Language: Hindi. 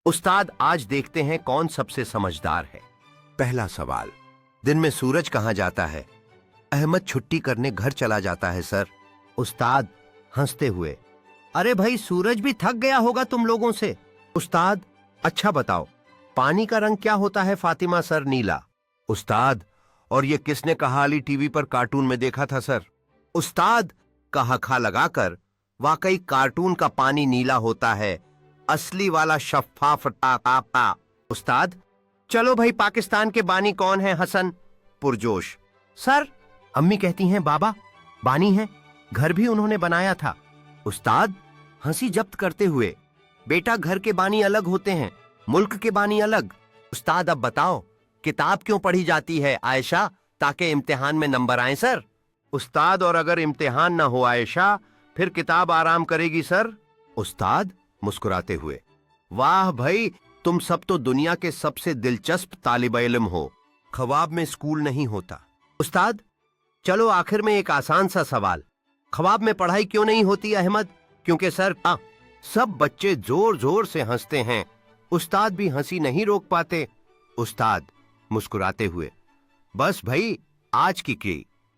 उस्ताद, आज देखते हैं कौन सबसे समझदार है। पहला सवाल, दिन में सूरज कहाँ जाता है? अहमद छुट्टी करने घर चला जाता है सर। उस्ताद हंसते हुए, अरे भाई, सूरज भी थक गया होगा तुम लोगों से। उस्ताद, अच्छा बताओ, पानी का रंग क्या होता है फातिमा सर? नीला। उस्ताद, और ये किसने कहाली टीवी पर कार्टून में देखा था सर? उस्ताद का हखा लगाकर, वाकई कार्टून का पानी नीला होता है, असली वाला शफ्फाफ टापा। उस्ताद, चलो भाई, पाकिस्तान के बानी कौन है? हसन पुरजोश, सर अम्मी कहती हैं बाबा बानी हैं, घर भी उन्होंने बनाया था। उस्ताद हंसी जब्त करते हुए, बेटा घर के बानी अलग होते हैं, मुल्क के बानी अलग। उस्ताद, अब बताओ किताब क्यों पढ़ी जाती है आयशा? ताकि इम्तिहान में नंबर आए सर। उस्ताद, और अगर इम्तिहान ना हो आयशा, फिर किताब आराम करेगी सर। उस्ताद मुस्कुराते हुए, वाह भाई, तुम सब तो दुनिया के सबसे दिलचस्प तालिब इल्म हो। ख्वाब में स्कूल नहीं होता। उस्ताद, चलो आखिर में एक आसान सा सवाल, ख्वाब में पढ़ाई क्यों नहीं होती अहमद? क्योंकि सर सब बच्चे जोर जोर से हंसते हैं, उस्ताद भी हंसी नहीं रोक पाते। उस्ताद मुस्कुराते हुए, बस भाई, आज की